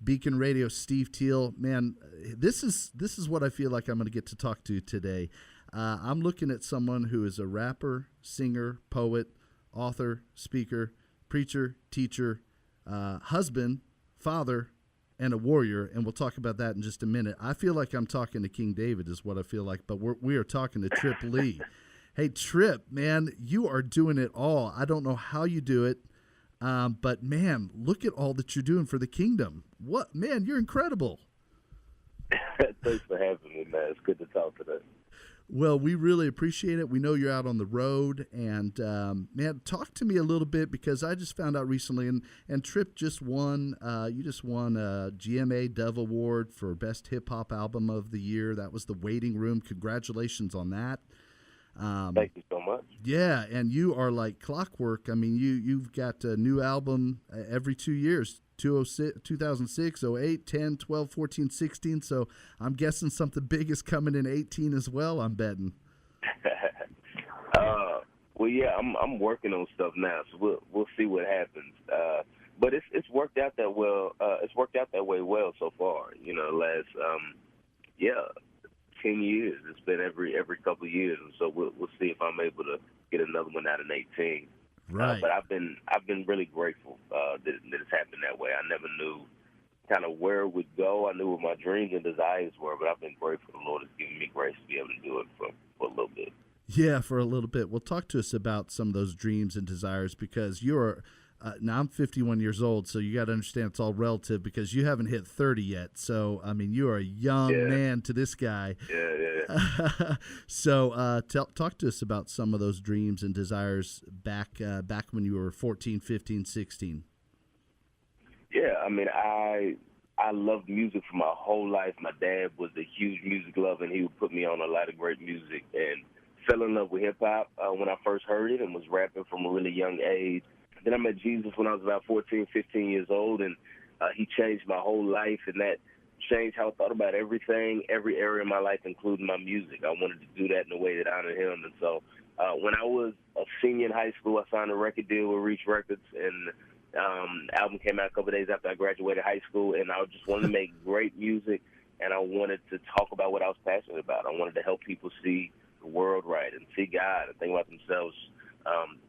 Beacon Radio, Steve Teel. Man, this is what I feel like I'm going to get to talk to today. I'm looking at someone who is a rapper, singer, poet, author, speaker, preacher, teacher, husband, father, and a warrior, and we'll talk about that in just a minute. I feel like I'm talking to King David is what I feel like, but we are talking to Trip Lee. Hey, Trip, man, you are doing it all. I don't know how you do it, but, man, look at all that you're doing for the kingdom. What, man, you're incredible. Thanks for having me, man. It's good to talk today. Well, we really appreciate it. We know you're out on the road, and man, talk to me a little bit because I just found out recently, and Trip just won. You just won a GMA Dove Award for Best Hip Hop Album of the Year. That was The Waiting Room. Congratulations on that. Thank you so much. Yeah, and you are like clockwork. I mean, you've got a new album every 2 years. 2006, 08, 10, 12, 14, 16. So I'm guessing something big is coming in 18 as well, I'm betting. Well, yeah, I'm working on stuff now, so we'll see what happens. But it's worked out that well. It's worked out that way well so far. You know, last 10 years. It's been every couple of years, and so we'll see if I'm able to get another one out in 18. Right. But I've been really grateful that it's happened that way. I never knew kind of where it would go. I knew what my dreams and desires were, but I've been grateful the Lord has given me grace to be able to do it for a little bit. Yeah, for a little bit. Well, talk to us about some of those dreams and desires because you're now I'm 51 years old, so you got to understand it's all relative because you haven't hit 30 yet. So, I mean, you are a young man to this guy. Yeah. So, talk to us about some of those dreams and desires back when you were 14, 15, 16. Yeah, I mean, I loved music for my whole life. My dad was a huge music lover, and he would put me on a lot of great music and fell in love with hip-hop when I first heard it and was rapping from a really young age. Then I met Jesus when I was about 14, 15 years old, and he changed my whole life, and that changed how I thought about everything, every area of my life, including my music. I wanted to do that in a way that honored him. And so when I was a senior in high school, I signed a record deal with Reach Records, and the album came out a couple of days after I graduated high school, and I just wanted to make great music, and I wanted to talk about what I was passionate about. I wanted to help people see the world right and see God and think about themselves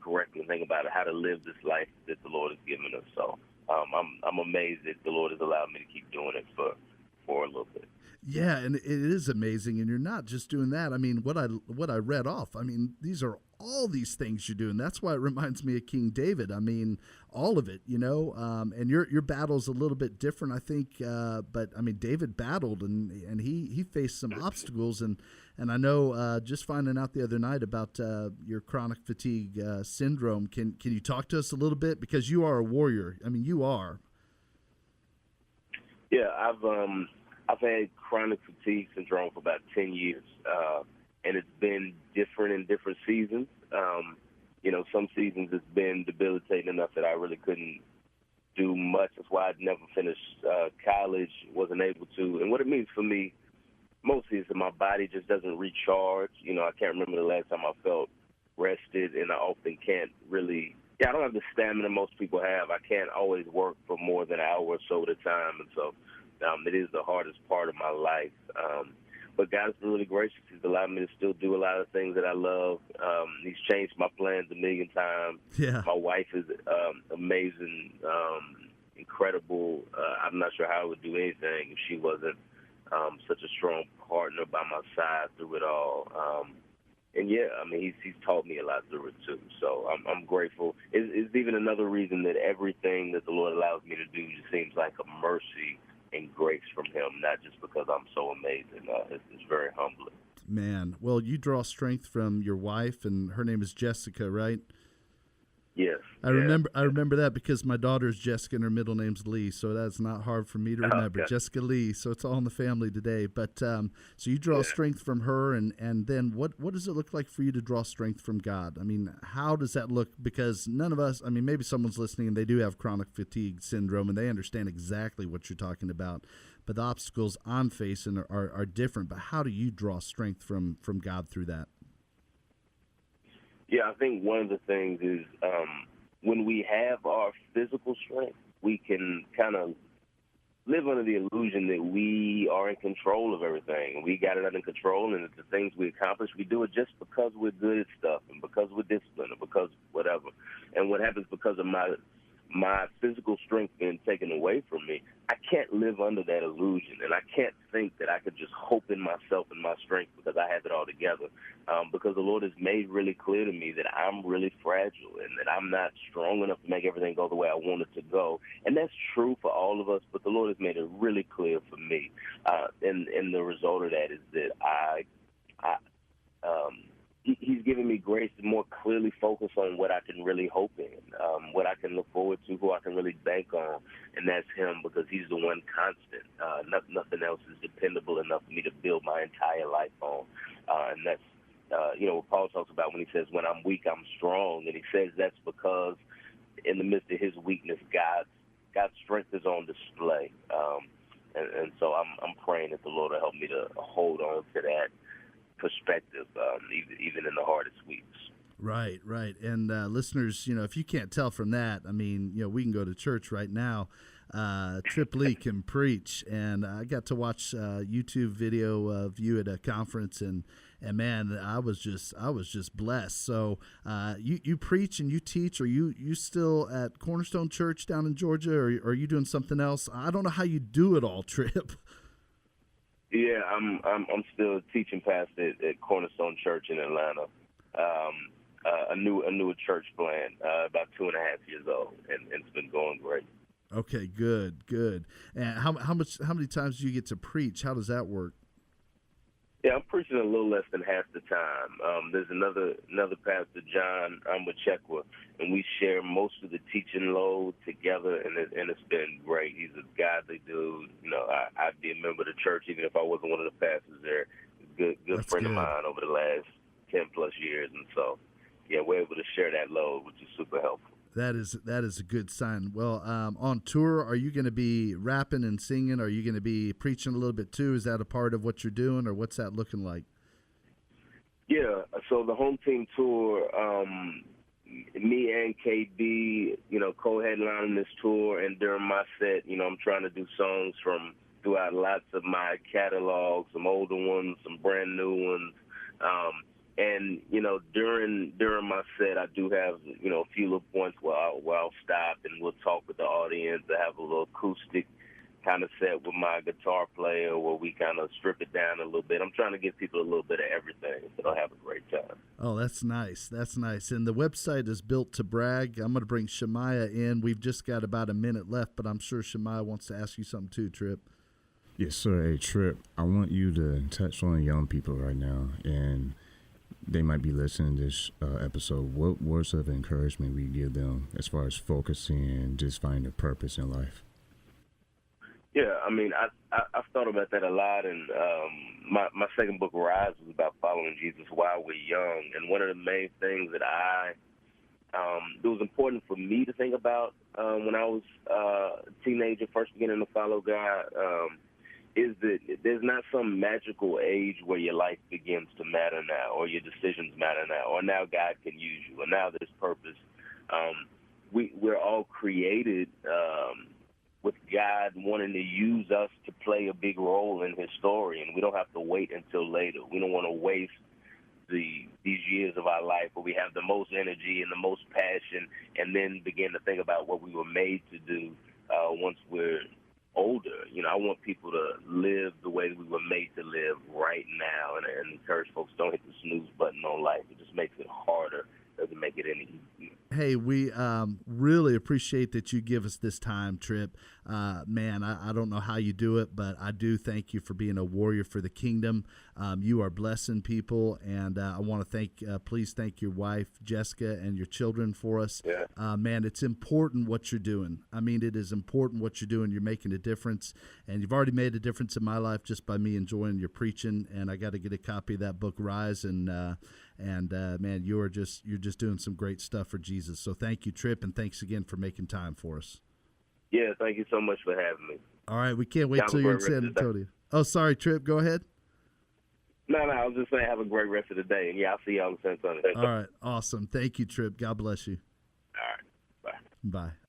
correctly and think about how to live this life that the Lord has given us. So I'm amazed that the Lord has allowed me to keep doing it for a little bit. Yeah, and it is amazing, and you're not just doing that. I mean, what I read off, I mean, these are all these things you're doing. That's why it reminds me of King David. I mean, all of it, you know. And your battle's a little bit different, I think. But I mean, David battled, and he faced some obstacles, and I know just finding out the other night about your chronic fatigue syndrome. Can you talk to us a little bit because you are a warrior? I mean, you are. Yeah, I've had chronic fatigue syndrome for about 10 years, and it's been different in different seasons. You know, some seasons it's been debilitating enough that I really couldn't do much. That's why I'd never finished college, wasn't able to. And what it means for me mostly is that my body just doesn't recharge. You know, I can't remember the last time I felt rested, and I often can't really – I don't have the stamina most people have. I can't always work for more than an hour or so at a time, and so it is the hardest part of my life. But God's been really gracious. He's allowed me to still do a lot of things that I love. He's changed my plans a million times. Yeah. My wife is amazing, incredible. I'm not sure how I would do anything if she wasn't such a strong partner by my side through it all. And yeah, I mean, he's taught me a lot through it too. So I'm grateful. It's even another reason that everything that the Lord allows me to do just seems like a mercy and grace from him, not just because I'm so amazing. It's very humbling. Man, well, you draw strength from your wife, and her name is Jessica, right? Yes. I remember that because my daughter's Jessica and her middle name's Lee, so that's not hard for me to remember. Okay. Jessica Lee, so it's all in the family today. But so you draw strength from her, and then what does it look like for you to draw strength from God? I mean, how does that look? Because none of us, I mean, maybe someone's listening and they do have chronic fatigue syndrome, and they understand exactly what you're talking about. But the obstacles I'm facing are different. But how do you draw strength from God through that? Yeah, I think one of the things is when we have our physical strength, we can kind of live under the illusion that we are in control of everything. We got it under control, and the things we accomplish, we do it just because we're good at stuff and because we're disciplined or because whatever. And what happens because of my physical strength being taken away from me, I can't live under that illusion, and I can't think that I could just hope in myself and my strength because I have it all together, because the Lord has made really clear to me that I'm really fragile and that I'm not strong enough to make everything go the way I want it to go. And that's true for all of us, but the Lord has made it really clear for me. And the result of that is that He's given me grace to more clearly focus on what I can really hope in, what I can look forward to, who I can really bank on, and that's Him, because He's the one constant. Nothing else is dependable enough for me to build my entire life on. And that's, what Paul talks about when he says, when I'm weak, I'm strong. And he says that's because in the midst of his weakness, God's strength is on display. And so I'm praying that the Lord will help me to hold on to that perspective, even in the hardest weeks. Right. And listeners, if you can't tell from that, I mean, we can go to church right now. Trip Lee can preach, and I got to watch a YouTube video of you at a conference, and man, I was just blessed. So you preach and you teach. Are you still at Cornerstone Church down in Georgia, or are you doing something else? I don't know how you do it all, Trip. Yeah, I'm still teaching pastor at Cornerstone Church in Atlanta. A newer church plant, about 2.5 years old, and it's been going great. Okay, good. And how many times do you get to preach? How does that work? Yeah, I'm preaching a little less than half the time. There's another pastor, John Amachekwa, and we share most of the teaching load together, and it's been great. He's a godly dude. I'd be a member of the church even if I wasn't one of the pastors there. Good That's friend good. of mine over the last 10+ years, and so yeah, we're able to share that load, which is super helpful. That is a good sign. Well, on tour, are you going to be rapping and singing? Are you going to be preaching a little bit too? Is that a part of what you're doing, or what's that looking like? Yeah, so the home team tour, me and KB, co-headlining this tour, and during my set, I'm trying to do songs from throughout lots of my catalog, some older ones, some brand new ones. And during my set, I do have a few little points where I'll stop and we'll talk with the audience. I have a little acoustic kind of set with my guitar player where we kind of strip it down a little bit. I'm trying to give people a little bit of everything, so they'll have a great time. Oh, that's nice. And the website is built to brag. I'm going to bring Shemaiah in. We've just got about a minute left, but I'm sure Shemaiah wants to ask you something too, Trip. Yes, sir. Hey, Trip, I want you to touch on young people right now, and they might be listening to this episode. What words of encouragement we give them as far as focusing and just finding a purpose in life? Yeah, I mean, I've thought about that a lot, and my second book, Rise, was about following Jesus while we're young. And one of the main things that it was important for me to think about when I was a teenager, first beginning to follow God, is that there's not some magical age where your life begins to matter now, or your decisions matter now, or now God can use you, or now there's purpose. We're all created with God wanting to use us to play a big role in His story, and we don't have to wait until later. We don't want to waste these years of our life where we have the most energy and the most passion, and then begin to think about what we were made to do once we're older. I want people to live the way we were made to live right now, and encourage folks, don't hit the snooze button on life. It just makes it harder. Doesn't make it any easier. Hey, we really appreciate that you give us this time, Trip. Man, I don't know how you do it, but I do thank you for being a warrior for the kingdom. You are blessing people, and I want to please thank your wife, Jessica, and your children for us. Yeah. Man, it's important what you're doing. I mean, it is important what you're doing. You're making a difference, and you've already made a difference in my life just by me enjoying your preaching, and I got to get a copy of that book, Rise, and man, you're just doing some great stuff for Jesus. So thank you, Trip, and thanks again for making time for us. Yeah, thank you so much for having me. All right, we can't wait till you're in San Antonio. Oh, sorry, Trip, go ahead. No, I was just saying have a great rest of the day, and yeah, I'll see y'all in San Antonio. All right, awesome. Thank you, Trip. God bless you. All right, bye. Bye.